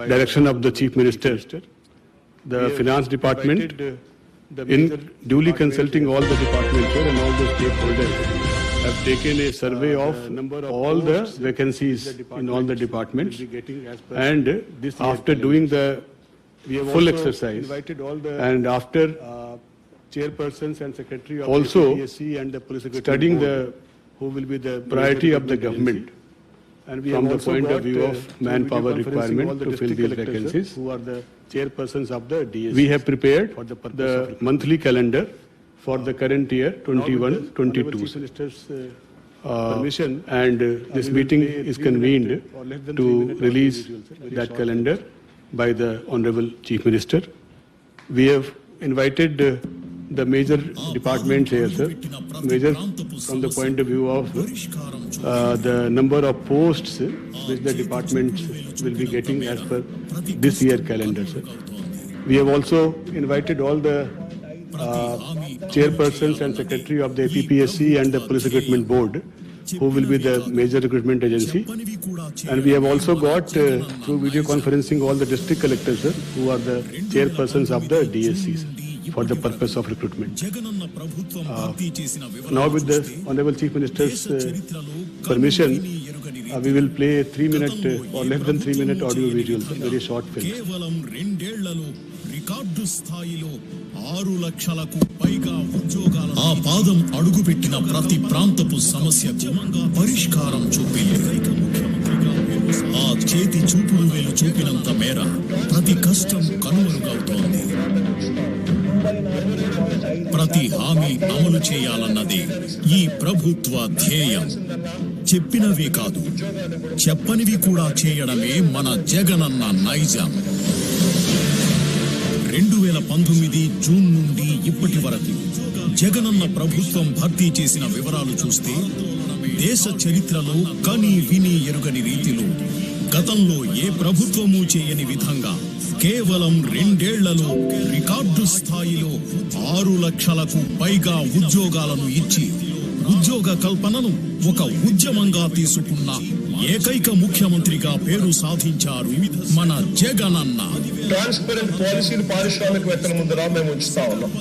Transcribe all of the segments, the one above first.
direction of the Chief Minister, the Finance Department, in duly consulting all the departments and all the stakeholders, have taken a survey of all the vacancies in all the departments, and after doing the full exercise, and after chairpersons and secretary of also the PSC and the police studying the who will be the priority of the government, and we from the point of view of manpower requirement to fill these vacancies, who are the chairpersons of the DSC. We have prepared the monthly calendar for the current year 21-22. Permission and this meeting is convened to release that calendar by the Honorable Chief Minister. We have invited the major departments here, sir. Major from the point of view of the number of posts which the departments will be getting as per this year calendar, sir. We have also invited all the chairpersons and secretary of the APPSC and the Police Recruitment Board, who will be the major recruitment agency. And we have also got through video conferencing all the district collectors, sir, who are the chairpersons of the DSCs for the purpose of recruitment. Now with the Honorable Chief Minister's permission, we will play a 3-minute or less than 3-minute audio visual, very short film. Record స్థాయిలో 6 లక్షలకు పైగా ఉద్యోగాలు ఆ పాదం అడుగుపెట్టిన ప్రతి ప్రాంతపు సమస్యకు పరిష్కారం చూపే ఏకైక ముఖ్యమంత్రిగా ఆ చేతి చూపుడు వేలు చూపినంత మేర ప్రతి కష్టం కనుమరుగవుతోంది. ప్రతి హామీ అమలు చేయాలన్నదే ఈ ప్రభుత్వ ధ్యేయం. చెప్పినవే కాదు, చెప్పనివి కూడా చేయడమే మన జగనన్న నైజం. 2019 జూన్ నుండి ఇప్పటి వరకు జగనన్న ప్రభుత్వం భర్తీ చేసిన వివరాలు చూస్తే దేశ చరిత్రలో కని విని ఎరుగని రీతిలో గతంలో ఏ ప్రభుత్వము చేయని విధంగా కేవలం 2 ఏళ్లలో రికార్డు స్థాయిలో 6 లక్షలకు పైగా ఉద్యోగాలను ఇచ్చి ఉద్యోగ కల్పనను ఒక ఉద్యమంగా తీసుకున్న ఏకైక ముఖ్యమంత్రిగా పేరు సాధించారు మన జగనన్న. ట్రాన్స్పరెంట్ పాలసీలు పారిశ్రామికవేత్తల ముందర మేము ఉంచుతా ఉన్నాం.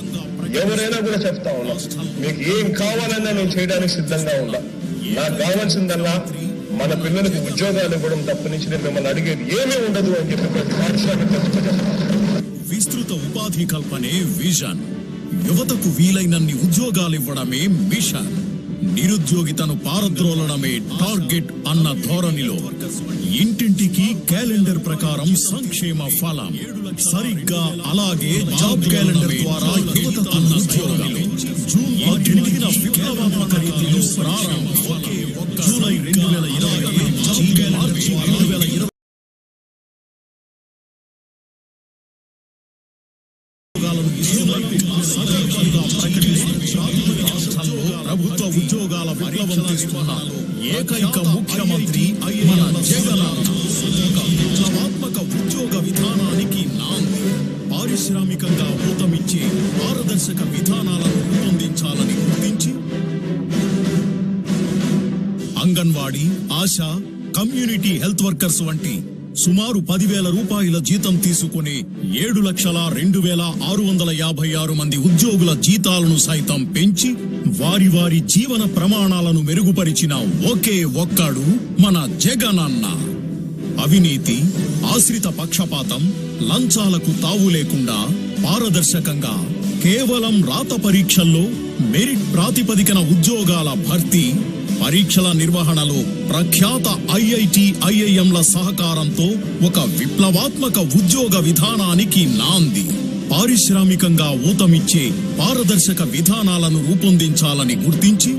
ఎవరైనా కూడా చెప్తా ఉన్నాం, మీకు ఏం కావాలన్నా నేను చేయడానికి సిద్ధంగా ఉన్నా. నాకు కావాల్సిందల్లా మన పిల్లలకు ఉద్యోగాలు ఇవ్వడం తప్ప నుంచి నేను మిమ్మల్ని అడిగేది ఏమీ ఉండదు అని చెప్పి పారిశ్రామికవేత్త. విస్తృత ఉపాధి కల్పనే విజన్, యువతకు వీలైనన్ని ఉద్యోగాలు ఇవ్వడమే మిషన్, నిరుద్యోగితను పారద్రోలడమే టార్గెట్ అన్న ధోరణిలో ఇంటింటికి క్యాలెండర్ ప్రకారం సంక్షేమ ఫలం. సరిగ్గా అలాగే జాబ్ క్యాలెండర్ ద్వారా యువతకు ఉద్యోగాలు జూన్ 18న విప్లవాత్మక రీతిలో ప్రారంభం. జూలై 2020 మార్చి 2020 ప్రభుత్వ ఉద్యోగాల విప్లవం తీసుకున్న ఏకైక ముఖ్యమంత్రి మన జగనన్న. విప్లవాత్మక ఉద్యోగ విధానానికి నాంది. పారిశ్రామికంగా ఊతమిచ్చే పారదర్శక విధానాలను రూపొందించాలని గుర్తించి anganwadi, ASHA, community health workers వంటి సుమారు 10,000 రూపాయల జీతం తీసుకునే 7,02,656 మంది ఉద్యోగుల జీతాలను సైతం పెంచి వారి వారి జీవన ప్రమాణాలను మెరుగుపరిచిన ఒకే ఒక్కడు మన జగనన్న. అవినీతి, ఆశ్రిత పక్షపాతం, లంచాలకు తావు లేకుండా పారదర్శకంగా కేవలం రాత పరీక్షల్లో మెరిట్ ప్రాతిపదికన ఉద్యోగాల భర్తీ, పరీక్షల నిర్వహణలో ప్రఖ్యాత ఐఐటి, ఐఐఎంల సహకారంతో ఒక విప్లవాత్మక ఉద్యోగ విధానానికి నాంది. పారిశ్రామికంగా ఊతమిచ్చే పారదర్శక విధానాలను రూపొందించాలని గుర్తించి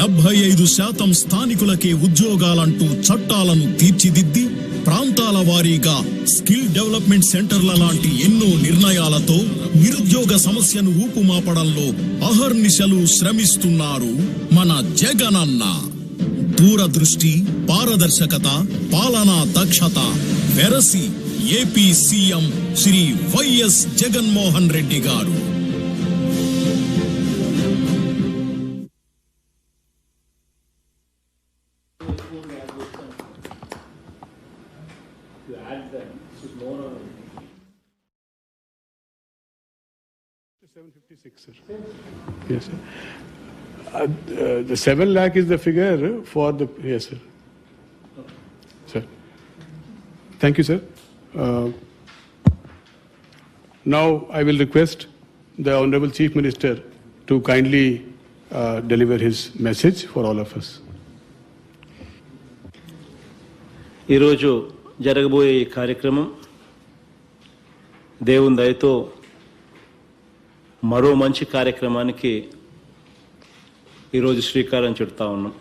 75% స్థానికులకే ఉద్యోగాలంటూ చట్టాలను తీర్చిదిద్ది ప్రాంతాల వారీగా స్కిల్ డెవలప్మెంట్ సెంటర్ల లాంటి ఎన్నో నిర్ణయాలతో నిరుద్యోగ సమస్యను రూపుమాపడంలో అహర్నిశలు శ్రమిస్తున్నారు మన జగనన్న. దూరదృష్టి, పారదర్శకత, పాలనా దక్షత వెరసి ఏపీ సీఎం శ్రీ వైఎస్ జగన్మోహన్ రెడ్డి గారు. to add them should know 756, sir. Yes, sir. The 7 lakh is the figure for the... Yes, sir. Sir. Thank you, sir. Now I will request the Honorable Chief Minister to kindly deliver his message for all of us. ఈరోజు జరగబోయే ఈ కార్యక్రమం దేవుని దయతో మరో మంచి కార్యక్రమానికి ఈరోజు శ్రీకారం చుడతా ఉన్నాం.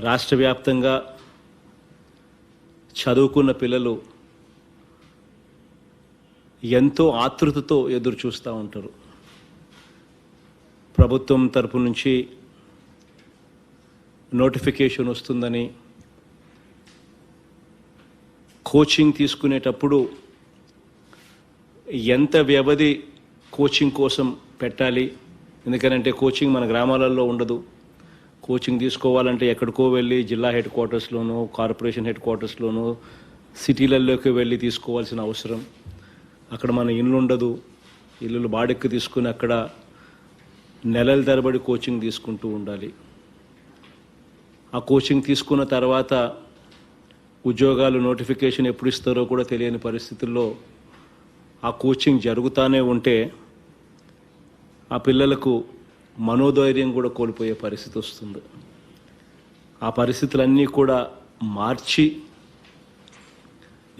రాష్ట్ర వ్యాప్తంగా చదువుకున్న పిల్లలు ఎంతో ఆతృతతో ఎదురు చూస్తూ ఉంటారు. ప్రభుత్వం తరపు నుంచి నోటిఫికేషన్ వస్తుందని, కోచింగ్ తీసుకునేటప్పుడు ఎంత వ్యవధి కోచింగ్ కోసం పెట్టాలి, ఎందుకంటే కోచింగ్ మన గ్రామాలలో ఉండదు. కోచింగ్ తీసుకోవాలంటే ఎక్కడికో వెళ్ళి జిల్లా హెడ్ క్వార్టర్స్లోనూ, కార్పొరేషన్ హెడ్ క్వార్టర్స్లోనూ, సిటీలలోకి వెళ్ళి తీసుకోవాల్సిన అవసరం. అక్కడ మన ఇల్లు ఉండదు, ఇల్లు బాడెక్కి తీసుకుని అక్కడ నెలల తరబడి కోచింగ్ తీసుకుంటూ ఉండాలి. ఆ కోచింగ్ తీసుకున్న తర్వాత ఉద్యోగాలు నోటిఫికేషన్ ఎప్పుడు ఇస్తారో కూడా తెలియని పరిస్థితుల్లో ఆ కోచింగ్ జరుగుతూనే ఉంటే ఆ పిల్లలకు మనోధైర్యం కూడా కోల్పోయే పరిస్థితి వస్తుంది. ఆ పరిస్థితులన్నీ కూడా మార్చి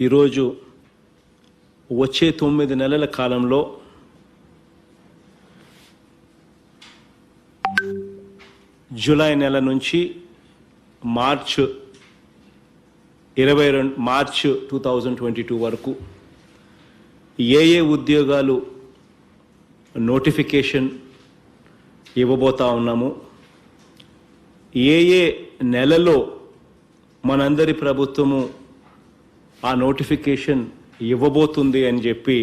ఈరోజు వచ్చే 9 నెలల కాలంలో జూలై నెల నుంచి మార్చ్ 2022 వరకు ఏ ఉద్యోగాలు నోటిఫికేషన్ ఇవ్వబోతా ఉన్నాము, ఏ నెలలో మనందరి ప్రభుత్వము ఆ నోటిఫికేషన్ ఇవ్వబోతుంది అని చెప్పి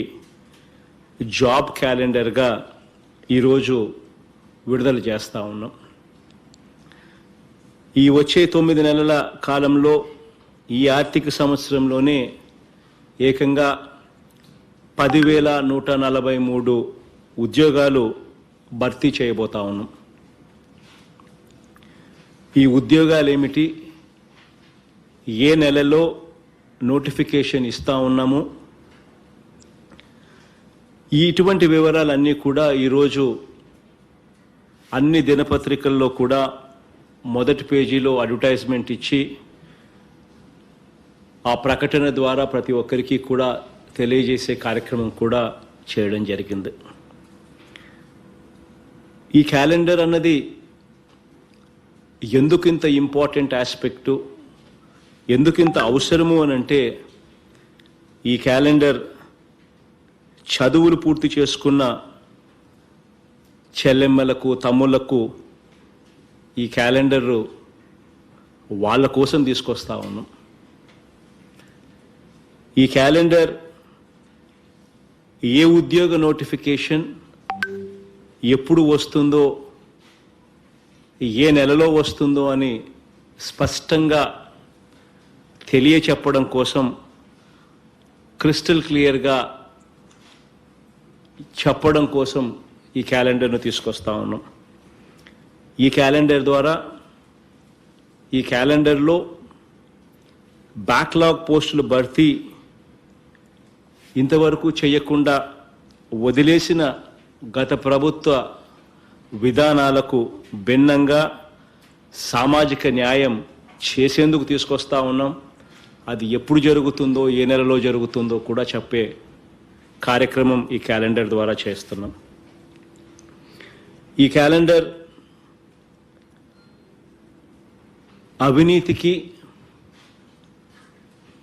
జాబ్ క్యాలెండర్గా ఈరోజు విడుదల చేస్తూ ఉన్నాం. ఈ వచ్చే 9 నెలల కాలంలో ఈ ఆర్థిక సంవత్సరంలోనే ఏకంగా 10,143 ఉద్యోగాలు భర్తీ చేయబోతా ఉన్నాం. ఈ ఉద్యోగాలు ఏమిటి, ఏ నెలలో నోటిఫికేషన్ ఇస్తా ఉన్నాము, ఇటువంటి వివరాలన్నీ కూడా ఈరోజు అన్ని దినపత్రికల్లో కూడా మొదటి పేజీలో అడ్వర్టైజ్మెంట్ ఇచ్చి ఆ ప్రకటన ద్వారా ప్రతి ఒక్కరికి కూడా తెలియజేసే కార్యక్రమం కూడా చేయడం జరిగింది. ఈ క్యాలెండర్ అన్నది ఎందుకింత ఇంపార్టెంట్ ఆస్పెక్టు, ఎందుకింత అవసరము అని అంటే, ఈ క్యాలెండర్ చదువులు పూర్తి చేసుకున్న చెల్లెమ్మలకు, తమ్ముళ్లకు ఈ క్యాలెండర్ వాళ్ళ కోసం తీసుకొస్తా ఉన్నాం. ఈ క్యాలెండర్ ఏ ఉద్యోగ నోటిఫికేషన్ ఎప్పుడు వస్తుందో, ఏ నెలలో వస్తుందో అని స్పష్టంగా తెలియచెప్పడం కోసం, క్రిస్టల్ క్లియర్గా చెప్పడం కోసం ఈ క్యాలెండర్ను తీసుకొస్తా ఉన్నాం. ఈ క్యాలెండర్ ద్వారా, ఈ క్యాలెండర్లో బ్యాక్లాగ్ పోస్టుల భర్తీ ఇంతవరకు చేయకుండా వదిలేసిన గత ప్రభుత్వ విధానాలకు భిన్నంగా సామాజిక న్యాయం చేసేందుకు తీసుకొస్తా ఉన్నాం. అది ఎప్పుడు జరుగుతుందో, ఏ నెలలో జరుగుతుందో కూడా చెప్పే కార్యక్రమం ఈ క్యాలెండర్ ద్వారా చేస్తున్నాం. ఈ క్యాలెండర్ అవినీతికి,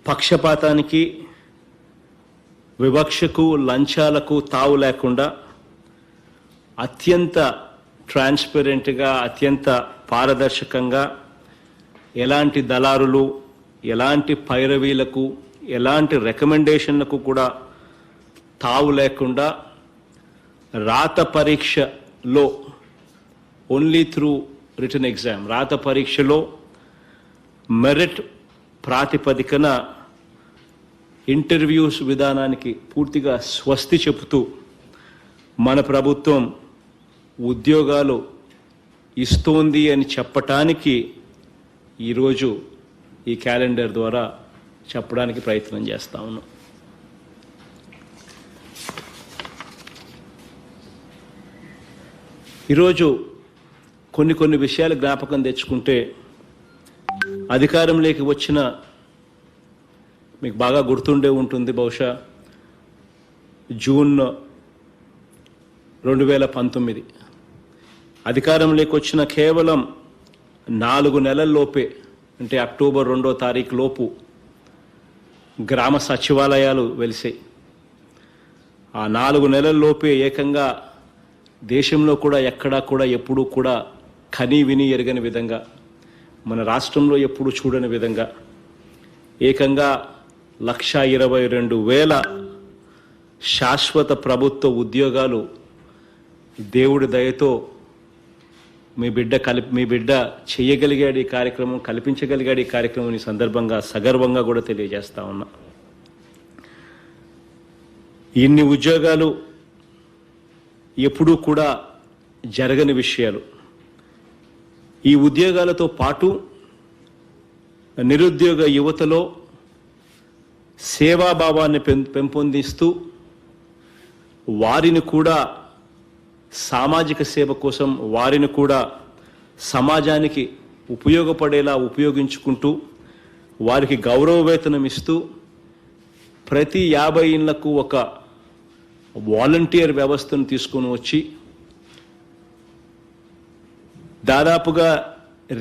పక్షపాతానికి, వివక్షకు, లంచాలకు తావు లేకుండా అత్యంత ట్రాన్స్పరెంట్గా, అత్యంత పారదర్శకంగా, ఎలాంటి దళారులు, ఎలాంటి పైరవీలకు, ఎలాంటి రికమెండేషన్లకు కూడా తావు లేకుండా రాత పరీక్షలో ఓన్లీ త్రూ రిటన్ ఎగ్జామ్, రాత పరీక్షలో మెరిట్ ప్రాతిపదికన ఇంటర్వ్యూస్ విధానానికి పూర్తిగా స్వస్తి చెబుతూ మన ప్రభుత్వం ఉద్యోగాలు ఇస్తోంది అని చెప్పటానికి ఈరోజు ఈ క్యాలెండర్ ద్వారా చెప్పడానికి ప్రయత్నం చేస్తా ఉన్నాం. ఈరోజు కొన్ని విషయాలు జ్ఞాపకం తెచ్చుకుంటే, అధికారంలోకి వచ్చిన మీకు బాగా గుర్తుండే ఉంటుంది, బహుశా జూన్ 2019 అధికారంలోకి వచ్చిన కేవలం 4 నెలల్లోపే, అంటే అక్టోబర్ 2వ తారీఖు లోపు గ్రామ సచివాలయాలు వెలిసాయి. ఆ 4 నెలల్లోపే ఏకంగా దేశంలో కూడా ఎక్కడా కూడా ఎప్పుడూ కూడా కని విని ఎరగని విధంగా, మన రాష్ట్రంలో ఎప్పుడూ చూడని విధంగా ఏకంగా 1,22,000 శాశ్వత ప్రభుత్వ ఉద్యోగాలు దేవుడి దయతో మీ బిడ్డ చేయగలిగాడు. ఈ కార్యక్రమం కల్పించగలిగాడు. ఈ కార్యక్రమం ఈ సందర్భంగా సగర్వంగా కూడా తెలియజేస్తా ఉన్నా. ఇన్ని ఉద్యోగాలు ఎప్పుడూ కూడా జరగని విషయాలు. ఈ ఉద్యోగాలతో పాటు నిరుద్యోగ యువతలో సేవాభావాన్ని పెంపొందిస్తూ వారిని కూడా సామాజిక సేవ కోసం, వారిని కూడా సమాజానికి ఉపయోగపడేలా ఉపయోగించుకుంటూ వారికి గౌరవ వేతనం ఇస్తూ ప్రతి 50 ఇళ్లకు ఒక వాలంటీర్ వ్యవస్థను తీసుకొని వచ్చి దాదాపుగా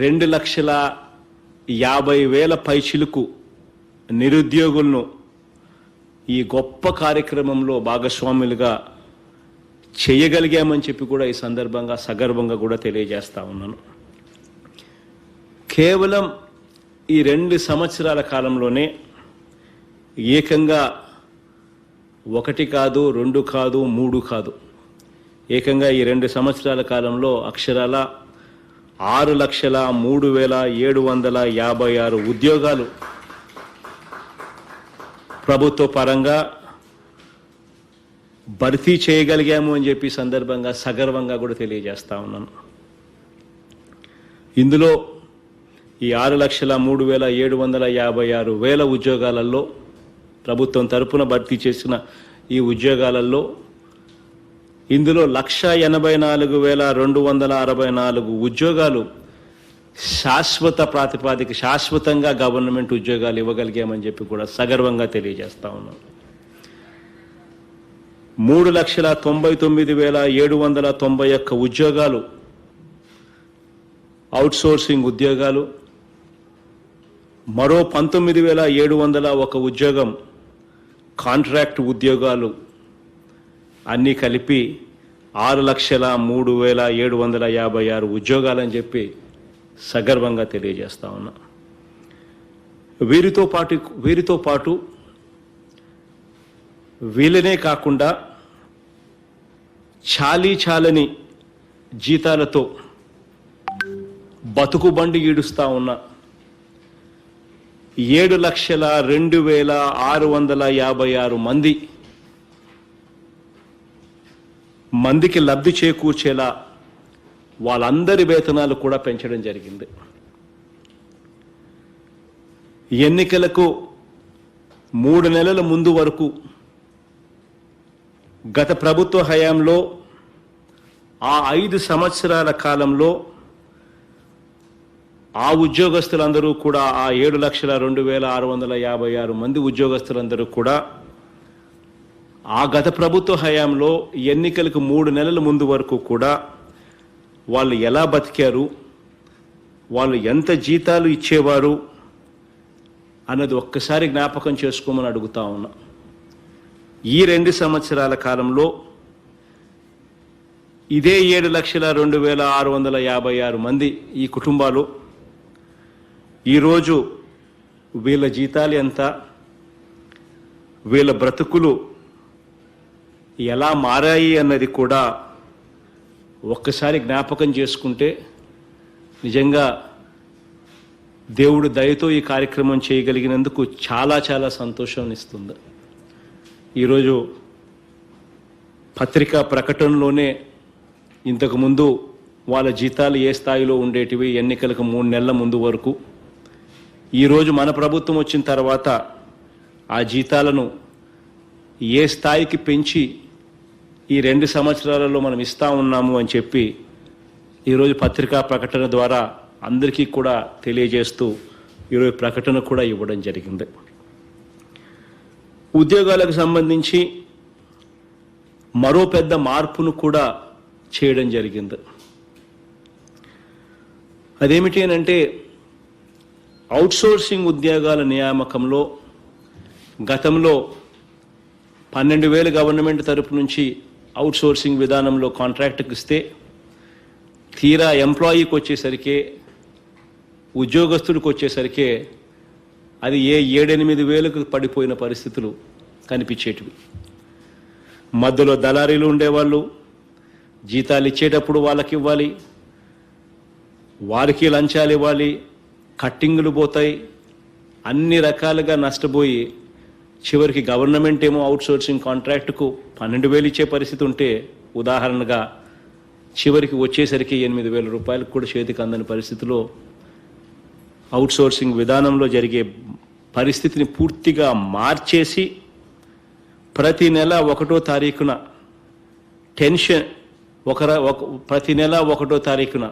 2,50,000 పైచిలకు నిరుద్యోగులను ఈ గొప్ప కార్యక్రమంలో భాగస్వాములుగా చేయగలిగామని చెప్పి కూడా ఈ సందర్భంగా సగర్వంగా కూడా తెలియజేస్తా ఉన్నాను. కేవలం ఈ 2 సంవత్సరాల కాలంలోనే ఏకంగా 1 కాదు, 2 కాదు, 3 కాదు, ఏకంగా ఈ 2 సంవత్సరాల కాలంలో అక్షరాల 6,03,756 ఉద్యోగాలు ప్రభుత్వ పరంగా భర్తీ చేయగలిగాము అని చెప్పి సందర్భంగా సగర్వంగా కూడా తెలియజేస్తా ఉన్నాను. ఇందులో ఈ 6,03,756 ఉద్యోగాలలో ప్రభుత్వం తరపున భర్తీ చేసిన ఈ ఉద్యోగాలలో ఇందులో 1,84,264 ఉద్యోగాలు శాశ్వత ప్రాతిపాదిక, శాశ్వతంగా గవర్నమెంట్ ఉద్యోగాలు ఇవ్వగలిగామని చెప్పి కూడా సగర్వంగా తెలియజేస్తా ఉన్నాం. 3,99,791 ఉద్యోగాలు అవుట్సోర్సింగ్ ఉద్యోగాలు, మరో 19,701 ఉద్యోగం కాంట్రాక్ట్ ఉద్యోగాలు, అన్నీ కలిపి 6,03,756 ఉద్యోగాలని చెప్పి సగర్వంగా తెలియజేస్తా ఉన్నా. వీరితో పాటు వీళ్ళనే కాకుండా చాలని జీతాలతో బతుకుబండి ఈడుస్తా ఉన్న 7,02,656 మందికి లబ్ధి చేకూర్చేలా వాళ్ళందరి వేతనాలు కూడా పెంచడం జరిగింది. ఎన్నికలకు 3 నెలల ముందు వరకు గత ప్రభుత్వ హయాంలో ఆ 5 సంవత్సరాల కాలంలో ఆ ఉద్యోగస్తులందరూ కూడా, ఆ 7,02,656 మంది ఉద్యోగస్తులందరూ కూడా ఆ గత ప్రభుత్వ హయాంలో ఎన్నికలకు 3 నెలల ముందు వరకు కూడా వాళ్ళు ఎలా బతికారు, వాళ్ళు ఎంత జీతాలు ఇచ్చేవారు అన్నది ఒక్కసారి జ్ఞాపకం చేసుకోమని అడుగుతా ఉన్నా. ఈ 2 సంవత్సరాల కాలంలో ఇదే 7,02,656 మంది ఈ కుటుంబాలు ఈరోజు వీళ్ళ జీతాలు ఎంత, వీళ్ళ బ్రతుకులు ఎలా మారాయి అన్నది కూడా ఒక్కసారి జ్ఞాపకం చేసుకుంటే నిజంగా దేవుడు దయతో ఈ కార్యక్రమం చేయగలిగినందుకు చాలా చాలా సంతోషాన్ని ఇస్తుంది. ఈరోజు పత్రికా ప్రకటనలోనే ఇంతకుముందు వాళ్ళ జీతాలు ఏ స్థాయిలో ఉండేటివి ఎన్నికలకు 3 నెలల ముందు వరకు, ఈరోజు మన ప్రభుత్వం వచ్చిన తర్వాత ఆ జీతాలను ఏ స్థాయికి పెంచి ఈ 2 సంవత్సరాలలో మనం ఇస్తా ఉన్నాము అని చెప్పి ఈరోజు పత్రికా ప్రకటన ద్వారా అందరికీ కూడా తెలియజేస్తూ ఈరోజు ప్రకటన కూడా ఇవ్వడం జరిగింది. ఉద్యోగాలకు సంబంధించి మరో పెద్ద మార్పును కూడా చేయడం జరిగింది. అదేమిటి అంటే అవుట్సోర్సింగ్ ఉద్యోగాల నియామకంలో గతంలో 12,000 గవర్నమెంట్ తరపు నుంచి అవుట్సోర్సింగ్ విధానంలో కాంట్రాక్ట్కి ఇస్తే తీరా ఎంప్లాయీకి వచ్చేసరికి ఉద్యోగస్తుడికి వచ్చేసరికి అది 7-8 వేలకు పడిపోయిన పరిస్థితులు కనిపించేటివి. మధ్యలో దళారీలు ఉండేవాళ్ళు, జీతాలు ఇచ్చేటప్పుడు వాళ్ళకి ఇవ్వాలి, వారికి లంచాలు ఇవ్వాలి, కట్టింగులు పోతాయి, అన్ని రకాలుగా నష్టపోయి చివరికి గవర్నమెంట్ ఏమో అవుట్సోర్సింగ్ కాంట్రాక్టుకు 12,000 ఇచ్చే పరిస్థితి ఉంటే ఉదాహరణగా చివరికి వచ్చేసరికి 8,000 రూపాయలకు కూడా చేతికి అందని పరిస్థితిలో అవుట్సోర్సింగ్ విధానంలో జరిగే పరిస్థితిని పూర్తిగా మార్చేసి ప్రతి నెల 1వ తారీఖున టెన్షన్ ప్రతి నెల 1వ తారీఖున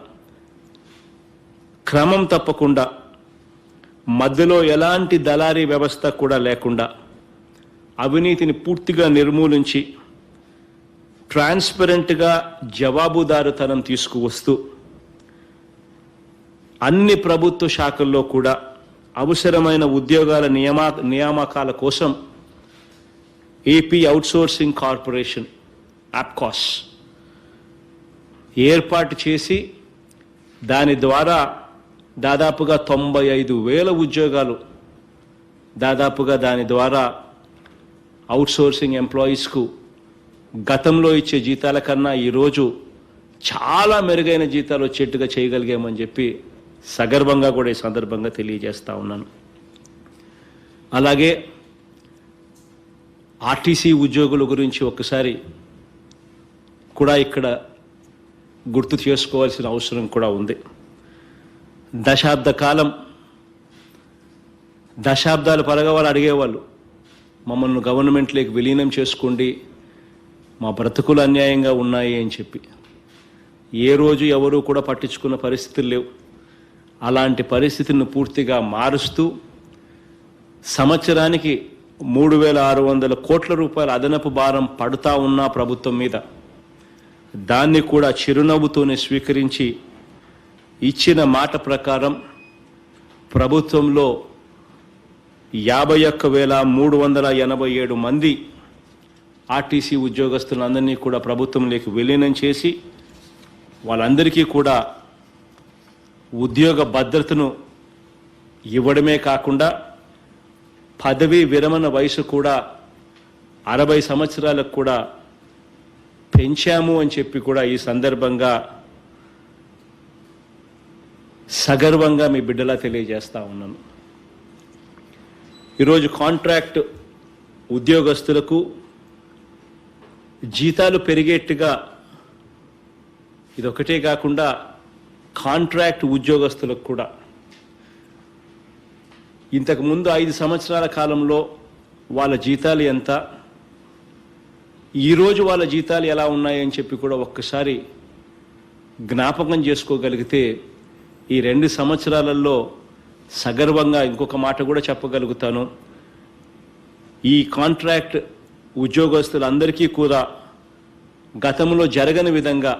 క్రమం తప్పకుండా మధ్యలో ఎలాంటి దళారీ వ్యవస్థ కూడా లేకుండా అవినీతిని పూర్తిగా నిర్మూలించి ట్రాన్స్పరెంట్గా జవాబుదారుతనం తీసుకువస్తూ అన్ని ప్రభుత్వ శాఖల్లో కూడా అవసరమైన ఉద్యోగాల నియామకాల కోసం ఏపీ అవుట్సోర్సింగ్ కార్పొరేషన్ ఆప్కాస్ ఏర్పాటు చేసి దాని ద్వారా దాదాపుగా 95,000 ఉద్యోగాలు దాదాపుగా దాని ద్వారా అవుట్సోర్సింగ్ ఎంప్లాయీస్కు గతంలో ఇచ్చే జీతాల కన్నా ఈరోజు చాలా మెరుగైన జీతాలు వచ్చేట్టుగా చేయగలిగామని చెప్పి సగర్వంగా కూడా ఈ సందర్భంగా తెలియజేస్తా ఉన్నాను. అలాగే ఆర్టీసీ ఉద్యోగుల గురించి ఒక్కసారి కూడా ఇక్కడ గుర్తు చేసుకోవాల్సిన అవసరం కూడా ఉంది. దశాబ్దాల పరగా వాళ్ళు అడిగేవాళ్ళు, మమ్మల్ని గవర్నమెంట్లోకి విలీనం చేసుకోండి, మా బ్రతుకులు అన్యాయంగా ఉన్నాయి అని చెప్పి. ఏ రోజు ఎవరూ కూడా పట్టించుకున్న పరిస్థితులు లేవు. అలాంటి పరిస్థితిని పూర్తిగా మారుస్తూ సంవత్సరానికి 3,600 కోట్ల రూపాయల అదనపు భారం పడుతూ ఉన్న ప్రభుత్వం మీద దాన్ని కూడా చిరునవ్వుతోనే స్వీకరించి ఇచ్చిన మాట ప్రకారం ప్రభుత్వంలో 51,387 మంది ఆర్టీసీ ఉద్యోగస్తులందరినీ కూడా ప్రభుత్వంలోకి విలీనం చేసి వాళ్ళందరికీ కూడా ఉద్యోగ భద్రతను ఇవ్వడమే కాకుండా పదవీ విరమణ వయసు కూడా 60 సంవత్సరాలకు కూడా పెంచాము అని చెప్పి కూడా ఈ సందర్భంగా సగర్వంగా మీ బిడ్డలా తెలియజేస్తా ఉన్నాను. ఈరోజు కాంట్రాక్ట్ ఉద్యోగస్తులకు జీతాలు పెరిగేట్టుగా ఇదొకటే కాకుండా కాంట్రాక్ట్ ఉద్యోగస్తులకు కూడా ఇంతకుముందు 5 సంవత్సరాల కాలంలో వాళ్ళ జీతాలు ఎంత, ఈరోజు వాళ్ళ జీతాలు ఎలా ఉన్నాయని చెప్పి కూడా ఒక్కసారి జ్ఞాపకం చేసుకోగలిగితే ఈ 2 సంవత్సరాలలో సగర్వంగా ఇంకొక మాట కూడా చెప్పగలుగుతాను. ఈ కాంట్రాక్ట్ ఉద్యోగస్తులందరికీ కూడా గతంలో జరగని విధంగా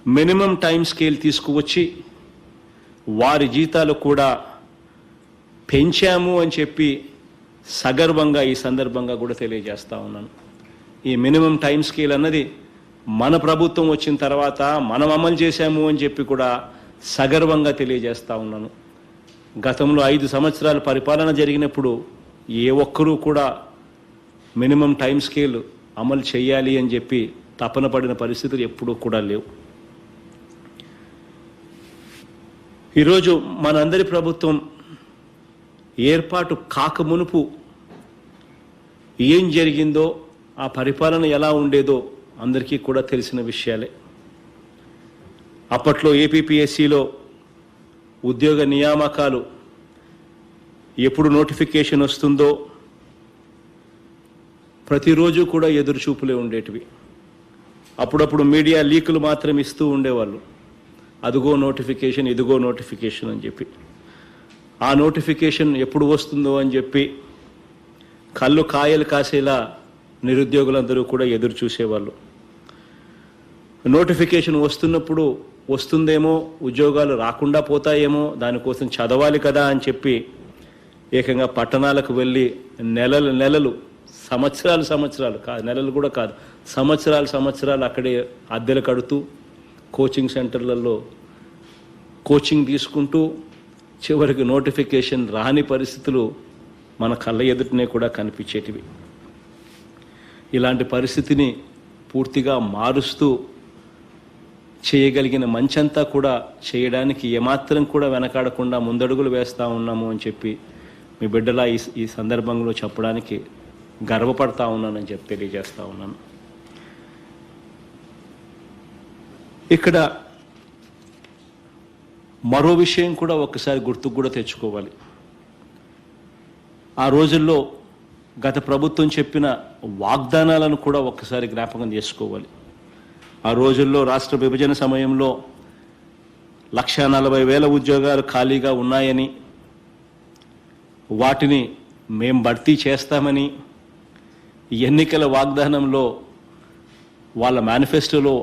మినిమం టైం స్కేల్ తీసుకువచ్చి వారి జీతాలు కూడా పెంచాము అని చెప్పి సగర్వంగా ఈ సందర్భంగా కూడా తెలియజేస్తా ఉన్నాను. ఈ మినిమం టైం స్కేల్ అన్నది మన ప్రభుత్వం వచ్చిన తర్వాత మనం అమలు చేశాము అని చెప్పి కూడా సగర్వంగా తెలియజేస్తా ఉన్నాను. గతంలో 5 సంవత్సరాల పరిపాలన జరిగినప్పుడు ఏ ఒక్కరూ కూడా మినిమం టైం స్కేల్ అమలు చేయాలి అని చెప్పి తపన పడిన పరిస్థితులు ఎప్పుడూ కూడా లేవు. ఈరోజు మనందరి ప్రభుత్వం ఏర్పాటు కాకమునుపు ఏం జరిగిందో, ఆ పరిపాలన ఎలా ఉండేదో అందరికీ కూడా తెలిసిన విషయాలే. అప్పట్లో ఏపీపీఎస్సీలో ఉద్యోగ నియామకాలు ఎప్పుడు నోటిఫికేషన్ వస్తుందో ప్రతిరోజు కూడా ఎదురుచూపులే ఉండేటివి. అప్పుడప్పుడు మీడియా లీకులు మాత్రం ఇస్తూ ఉండేవాళ్ళు, అదిగో నోటిఫికేషన్, ఇదిగో నోటిఫికేషన్ అని చెప్పి. ఆ నోటిఫికేషన్ ఎప్పుడు వస్తుందో అని చెప్పి కళ్ళు కాయలు కాసేలా నిరుద్యోగులందరూ కూడా ఎదురు చూసేవాళ్ళు. నోటిఫికేషన్ వస్తున్నప్పుడు వస్తుందేమో, ఉద్యోగాలు రాకుండా పోతాయేమో, దానికోసం చదవాలి కదా అని చెప్పి ఏకంగా పట్టణాలకు వెళ్ళి నెలలు సంవత్సరాలు కాదు, నెలలు కూడా కాదు, సంవత్సరాలు అక్కడే అద్దెలు కడుతూ కోచింగ్ సెంటర్లలో కోచింగ్ తీసుకుంటూ చివరికి నోటిఫికేషన్ రాని పరిస్థితులు మన కళ్ళ ఎదుటనే కూడా కనిపించేటివి. ఇలాంటి పరిస్థితిని పూర్తిగా మారుస్తూ చేయగలిగిన మంచంతా కూడా చేయడానికి ఏమాత్రం కూడా వెనకాడకుండా ముందడుగులు వేస్తూ ఉన్నాము అని చెప్పి మీ బిడ్డలా ఈ సందర్భంలో చెప్పడానికి గర్వపడతా ఉన్నానని చెప్పి తెలియజేస్తూ ఉన్నాను. ఇక్కడ మరో విషయం కూడా ఒక్కసారి గుర్తుకు కూడా తెచ్చుకోవాలి. ఆ రోజుల్లో గత ప్రభుత్వం చెప్పిన వాగ్దానాలను కూడా ఒక్కసారి జ్ఞాపకం చేసుకోవాలి. ఆ రోజుల్లో రాష్ట్ర విభజన సమయంలో 1,40,000 ఉద్యోగాలు ఖాళీగా ఉన్నాయని, వాటిని మేం భర్తీ చేస్తామని ఎన్నికల వాగ్దానంలో వాళ్ళ మేనిఫెస్టోలో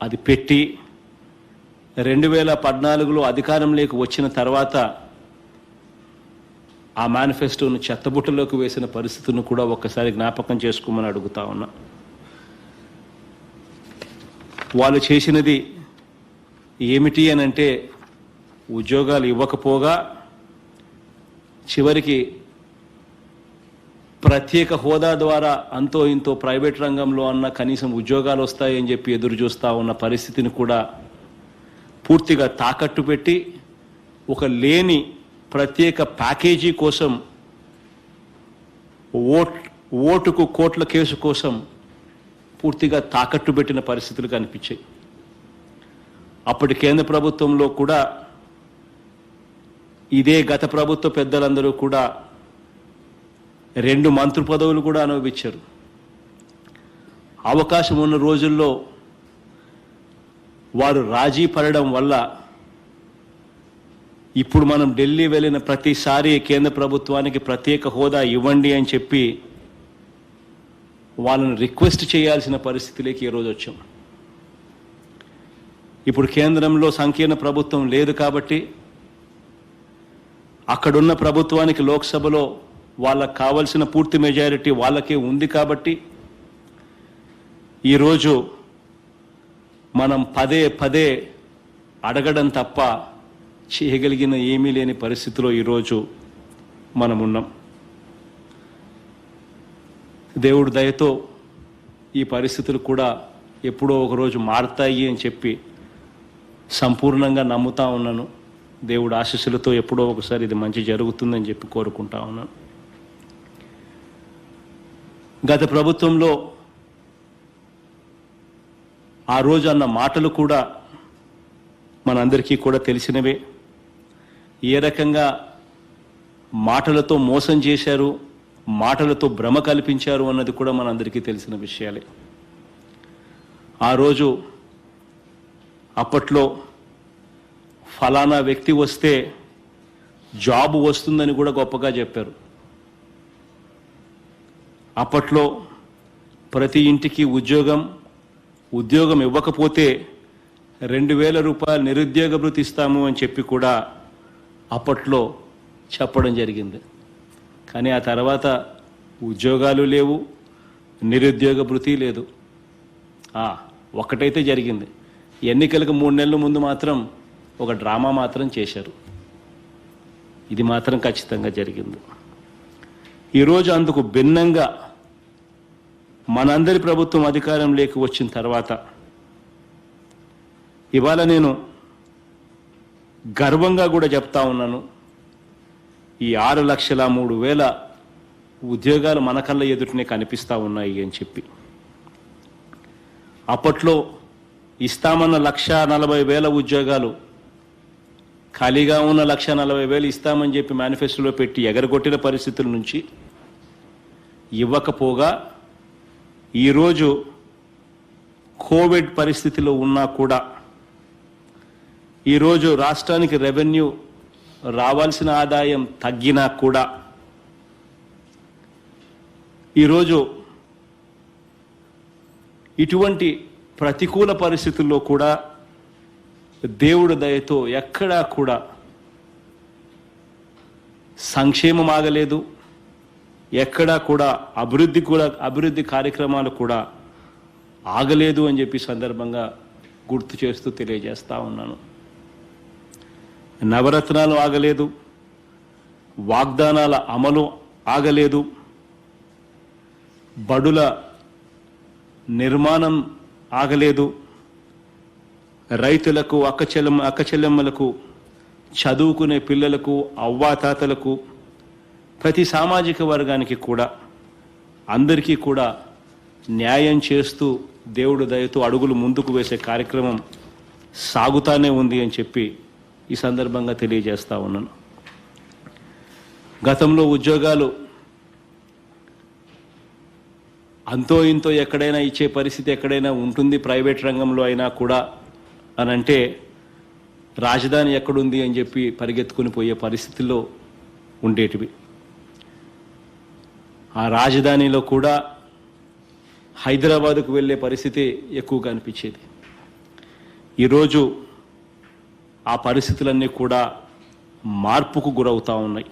అది పెట్టి 2014లో అధికారంలోకి వచ్చిన తర్వాత ఆ మేనిఫెస్టోను చెత్తబుట్టలోకి వేసిన పరిస్థితులను కూడా ఒక్కసారి జ్ఞాపకం చేసుకోమని అడుగుతా ఉన్నా. వాళ్ళు చేసినది ఏమిటి అని అంటే, ఉద్యోగాలు ఇవ్వకపోగా చివరికి ప్రత్యేక హోదా ద్వారా అంతో ఇంతో ప్రైవేట్ రంగంలో అన్న కనీసం ఉద్యోగాలు వస్తాయని చెప్పి ఎదురు చూస్తూ ఉన్న పరిస్థితిని కూడా పూర్తిగా తాకట్టు పెట్టి ఒక లేని ప్రత్యేక ప్యాకేజీ కోసం, ఓటుకు కోట్ల కేసు కోసం పూర్తిగా తాకట్టు పెట్టిన పరిస్థితులు కనిపించాయి. అప్పటి కేంద్ర ప్రభుత్వంలో కూడా ఇదే గత ప్రభుత్వ పెద్దలందరూ కూడా 2 మంత్రి పదవులు కూడా అనుభవించారు. అవకాశం ఉన్న రోజుల్లో వారు రాజీ పడడం వల్ల ఇప్పుడు మనం ఢిల్లీ వెళ్ళిన ప్రతిసారి కేంద్ర ప్రభుత్వానికి ప్రత్యేక హోదా ఇవ్వండి అని చెప్పి వాళ్ళని రిక్వెస్ట్ చేయాల్సిన పరిస్థితిలోకి ఈరోజు వచ్చాం. ఇప్పుడు కేంద్రంలో సంకీర్ణ ప్రభుత్వం లేదు కాబట్టి అక్కడున్న ప్రభుత్వానికి లోక్సభలో వాళ్ళకు కావలసిన పూర్తి మెజారిటీ వాళ్ళకే ఉంది కాబట్టి ఈరోజు మనం పదే అడగడం తప్ప చేయగలిగిన ఏమీ లేని పరిస్థితిలో ఈరోజు మనం ఉన్నాం. దేవుడి దయతో ఈ పరిస్థితులు కూడా ఎప్పుడో ఒకరోజు మారుతాయి అని చెప్పి సంపూర్ణంగా నమ్ముతా ఉన్నాను. దేవుడి ఆశీస్సులతో ఎప్పుడో ఒకసారి ఇది మంచి జరుగుతుందని చెప్పి కోరుకుంటా ఉన్నాను. గత ప్రభుత్వంలో ఆ రోజు అన్న మాటలు కూడా మనందరికీ కూడా తెలిసినవే. ఏ రకంగా మాటలతో మోసం చేశారు, మాటలతో భ్రమ కల్పించారు అన్నది కూడా మనందరికీ తెలిసిన విషయాలే. ఆ రోజు అప్పట్లో ఫలానా వ్యక్తి వస్తే జాబ్ వస్తుందని కూడా గొప్పగా చెప్పారు. అప్పట్లో ప్రతి ఇంటికి ఉద్యోగం ఇవ్వకపోతే 2,000 రూపాయలు నిరుద్యోగ భృతి ఇస్తాము అని చెప్పి కూడా అప్పట్లో చెప్పడం జరిగింది. కానీ ఆ తర్వాత ఉద్యోగాలు లేవు, నిరుద్యోగ భృతి లేదు. ఒక్కటైతే జరిగింది, ఎన్నికలకు 3 నెలల ముందు మాత్రం ఒక డ్రామా మాత్రం చేశారు. ఇది మాత్రం ఖచ్చితంగా జరిగింది. ఈరోజు అందుకు భిన్నంగా మనందరి ప్రభుత్వం అధికారంలోకి వచ్చిన తర్వాత ఇవాళ నేను గర్వంగా కూడా చెప్తా ఉన్నాను, ఈ 6,03,000 ఉద్యోగాలు మన కళ్ళ ఎదుటనే కనిపిస్తూ ఉన్నాయి అని చెప్పి. అప్పట్లో ఇస్తామన్న 1,40,000 ఉద్యోగాలు, ఖాళీగా ఉన్న 1,40,000 ఇస్తామని చెప్పి మేనిఫెస్టోలో పెట్టి ఎగరగొట్టిన పరిస్థితుల నుంచి ఇవ్వకపోగా ఈరోజు కోవిడ్ పరిస్థితిలో ఉన్నా కూడా, ఈరోజు రాష్ట్రానికి రెవెన్యూ రావాల్సిన ఆదాయం తగ్గినా కూడా, ఈరోజు ఇటువంటి ప్రతికూల పరిస్థితుల్లో కూడా దేవుడి దయతో ఎక్కడా కూడా సంక్షేమం ఆగలేదు, ఎక్కడా కూడా అభివృద్ధి కార్యక్రమాలు కూడా ఆగలేదు అని చెప్పి సందర్భంగా గుర్తు చేస్తూ తెలియజేస్తా ఉన్నాను. నవరత్నాలు ఆగలేదు, వాగ్దానాల అమలు ఆగలేదు, బడుల నిర్మాణం ఆగలేదు, రైతులకు అక్కచెల్లెమ్మలకు, చదువుకునే పిల్లలకు, అవ్వాతాతలకు, ప్రతి సామాజిక వర్గానికి కూడా అందరికీ కూడా న్యాయం చేస్తూ దేవుడి దయతో అడుగులు ముందుకు వేసే కార్యక్రమం సాగుతానే ఉంది అని చెప్పి ఈ సందర్భంగా తెలియజేస్తా ఉన్నాను. గతంలో ఉద్యోగాలు అంతో ఇంతో ఎక్కడైనా ఇచ్చే పరిస్థితి ఎక్కడైనా ఉంటుంది ప్రైవేట్ రంగంలో అయినా కూడా అని అంటే, రాజధాని ఎక్కడుంది అని చెప్పి పరిగెత్తుకుని పోయే పరిస్థితుల్లో ఉండేటివి. ఆ రాజధానిలో కూడా హైదరాబాదుకు వెళ్ళే పరిస్థితి ఎక్కువగా అనిపించేది. ఈరోజు ఆ పరిస్థితులన్నీ కూడా మార్పుకు గురవుతూ ఉన్నాయి.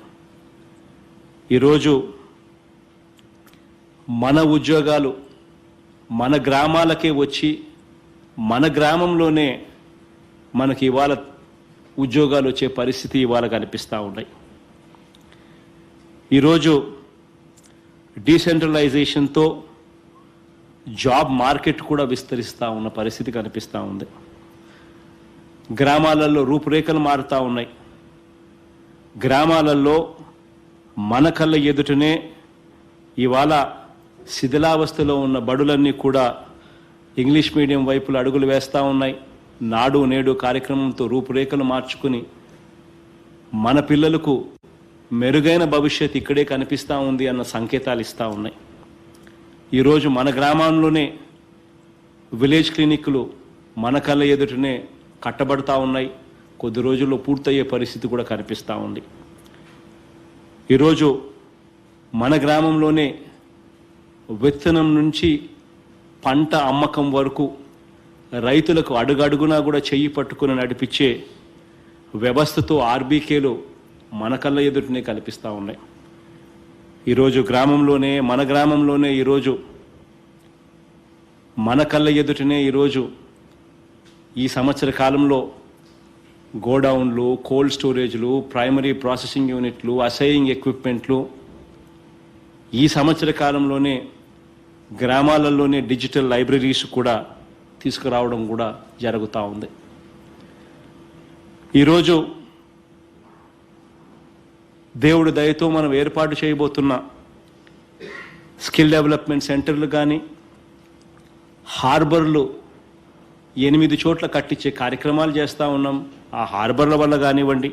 ఈరోజు మన ఉద్యోగాలు మన గ్రామాలకే వచ్చి మన గ్రామంలోనే మనకి ఇవాళ ఉద్యోగాలు వచ్చే పరిస్థితి ఇవాళ కనిపిస్తూ ఉన్నాయి. ఈరోజు డీసెంట్రలైజేషన్తో జాబ్ మార్కెట్ కూడా విస్తరిస్తూ ఉన్న పరిస్థితి కనిపిస్తూ ఉంది. గ్రామాలలో రూపురేఖలు మారుతూ ఉన్నాయి. గ్రామాలలో మన కళ్ళ ఎదుటనే ఇవాళ శిథిలావస్థలో ఉన్న బడులన్నీ కూడా ఇంగ్లీష్ మీడియం వైపులు అడుగులు వేస్తూ ఉన్నాయి. నాడు నేడు కార్యక్రమంతో రూపురేఖలు మార్చుకుని మన పిల్లలకు మెరుగైన భవిష్యత్ ఇక్కడే కనిపిస్తూ ఉంది అన్న సంకేతాలు ఇస్తూ ఉన్నాయి. ఈరోజు మన గ్రామంలోనే విలేజ్ క్లినిక్లు మన కళ్ళ ఎదుటనే కట్టబడతా ఉన్నాయి. కొద్ది రోజుల్లో పూర్తయ్యే పరిస్థితి కూడా కనిపిస్తూ ఉంది. ఈరోజు మన గ్రామంలోనే విత్తనం నుంచి పంట అమ్మకం వరకు రైతులకు అడుగడుగునా కూడా చెయ్యి పట్టుకుని నడిపించే వ్యవస్థతో ఆర్బీకేలు మన కళ్ళ ఎదుటనే కనిపిస్తూ ఉన్నాయి. ఈరోజు మన గ్రామంలోనే ఈరోజు మన కళ్ళ ఎదుటనే ఈరోజు ఈ సంవత్సర కాలంలో గోడౌన్లు, కోల్డ్ స్టోరేజ్లు, ప్రైమరీ ప్రాసెసింగ్ యూనిట్లు, అసైయింగ్ ఎక్విప్మెంట్లు, ఈ సంవత్సర కాలంలోనే గ్రామాలలోనే డిజిటల్ లైబ్రరీస్ కూడా తీసుకురావడం కూడా జరుగుతూ ఉంది. ఈరోజు దేవుడి దయతో మనం ఏర్పాటు చేయబోతున్న స్కిల్ డెవలప్మెంట్ సెంటర్లు కానీ, హార్బర్లు 8 చోట్ల కట్టించే కార్యక్రమాలు చేస్తూ ఉన్నాం. ఆ హార్బర్ల వల్ల కానివ్వండి,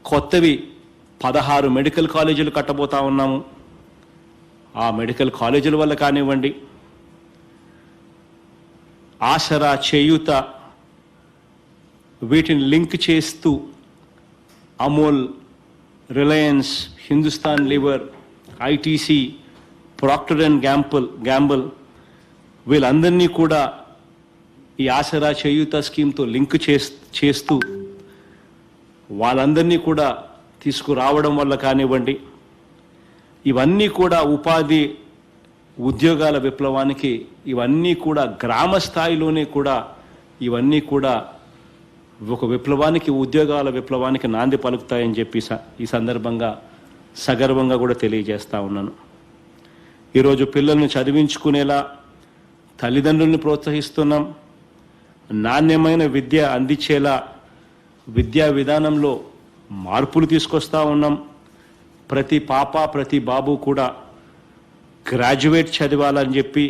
కొత్తవి 16 మెడికల్ కాలేజీలు కట్టబోతా ఉన్నాము. ఆ మెడికల్ కాలేజీల వల్ల కానివ్వండి, ఆసరా, చేయూత వీటిని లింక్ చేస్తూ Amul, Reliance, Hindustan liver, ITC, Procter and Gamble వీళ్ళందరినీ కూడా ఈ ఆసరా, చేయూత స్కీమ్తో లింక్ చేస్తూ వాళ్ళందరినీ కూడా తీసుకురావడం వల్ల కానివ్వండి, ఇవన్నీ కూడా ఉద్యోగాల విప్లవానికి, ఇవన్నీ కూడా గ్రామ స్థాయిలోనే కూడా ఇవన్నీ కూడా ఒక విప్లవానికి, ఉద్యోగాల విప్లవానికి నాంది పలుకుతాయని చెప్పి ఈ సందర్భంగా సగర్వంగా కూడా తెలియజేస్తా ఉన్నాను. ఈరోజు పిల్లల్ని చదివించుకునేలా తల్లిదండ్రుల్ని ప్రోత్సహిస్తున్నాం. నాణ్యమైన విద్య అందించేలా విద్యా విధానంలో మార్పులు తీసుకొస్తా ఉన్నాం. ప్రతి పాప ప్రతి బాబు కూడా గ్రాడ్యుయేట్ చదవాలని చెప్పి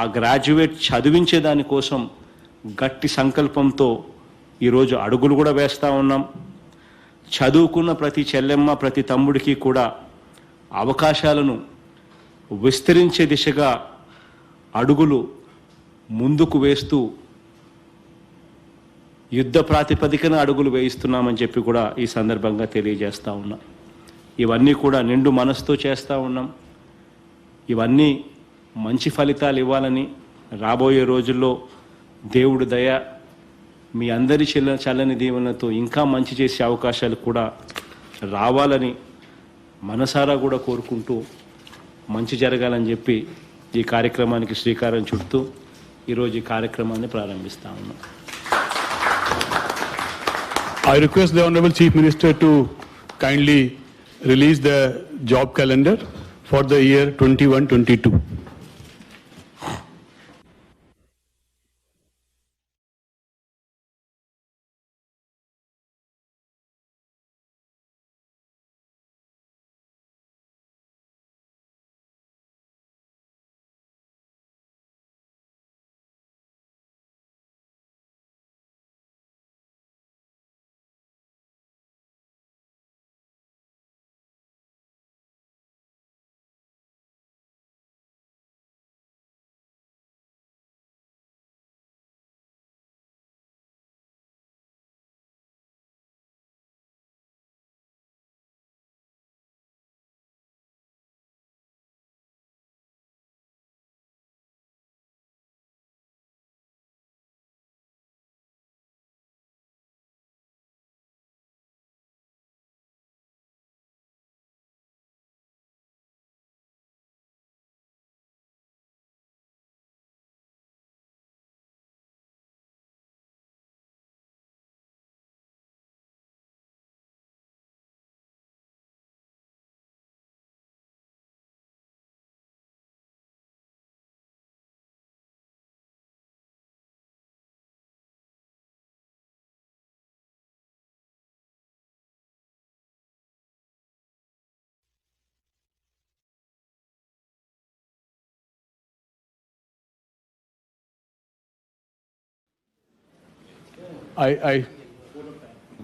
ఆ గ్రాడ్యుయేట్ చదివించే దానికోసం గట్టి సంకల్పంతో ఈరోజు అడుగులు కూడా వేస్తూ ఉన్నాం. చదువుకున్న ప్రతి చెల్లెమ్మ ప్రతి తమ్ముడికి కూడా అవకాశాలను విస్తరించే దిశగా అడుగులు ముందుకు వేస్తూ యుద్ధ ప్రాతిపదికన అడుగులు వేయిస్తున్నామని చెప్పి కూడా ఈ సందర్భంగా తెలియజేస్తూ ఉన్నాం. ఇవన్నీ కూడా నిండు మనసుతో చేస్తూ ఉన్నాం. ఇవన్నీ మంచి ఫలితాలు ఇవ్వాలని రాబోయే రోజుల్లో దేవుడి దయ మీ అందరి చల్లని దీవెనతో ఇంకా మంచి చేసే అవకాశాలు కూడా రావాలని మనసారా కూడా కోరుకుంటూ మంచి జరగాలని చెప్పి ఈ కార్యక్రమానికి శ్రీకారం చుడుతూ ఈరోజు ఈ కార్యక్రమాన్ని ప్రారంభిస్తా ఉన్నాం. I request the Honorable Chief Minister to kindly release the job calendar for the year 21-22.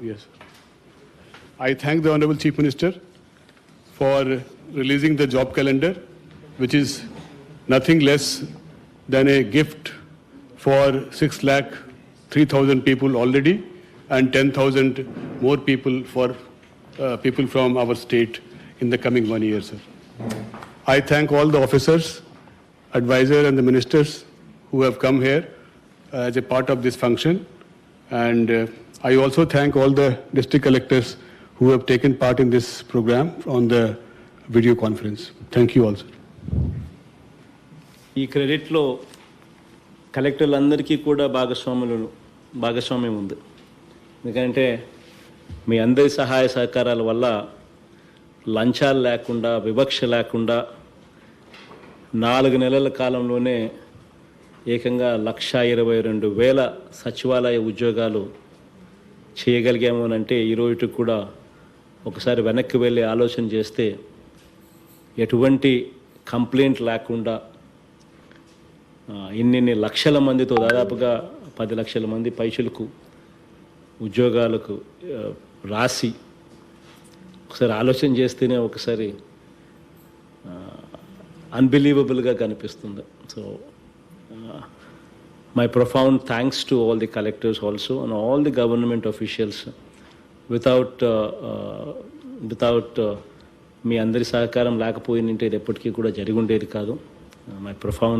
Yes. I thank the Honorable Chief Minister for releasing the job calendar, which is nothing less than a gift for 6,03,000 people already and 10,000 more people for people from our state in the coming 1 year, sir. I thank all the officers, advisors and the ministers who have come here as a part of this function. And I also thank all the district collectors who have taken part in this program on the video conference. Thank you all, sir. ఈ క్రెడిట్లో కలెక్టర్లందరికీ కూడా భాగస్వామ్యం ఉంది. ఎందుకంటే మీ అందరి సహాయ సహకారాల వల్ల లంచాలు లేకుండా వివక్ష లేకుండా 4 నెలల కాలంలోనే ఏకంగా 1,22,000 సచివాలయ ఉద్యోగాలు చేయగలిగాము అని అంటే ఈ రోజు కూడా ఒకసారి వెనక్కి వెళ్ళి ఆలోచన చేస్తే ఎటువంటి కంప్లైంట్ లేకుండా ఇన్ని లక్షల మందితో దాదాపుగా 10 లక్షల మంది పైచులకు ఉద్యోగాలకు రాసి ఒకసారి ఆలోచన చేస్తేనే ఒకసారి అన్బిలీవబుల్గా కనిపిస్తుంది. So my profound thanks to all the collectors also and all the government officials. Without మీ అందరి సహకారం లేకపోయినంటే ఇది ఎప్పటికీ కూడా జరిగి ఉండేది కాదు. My profound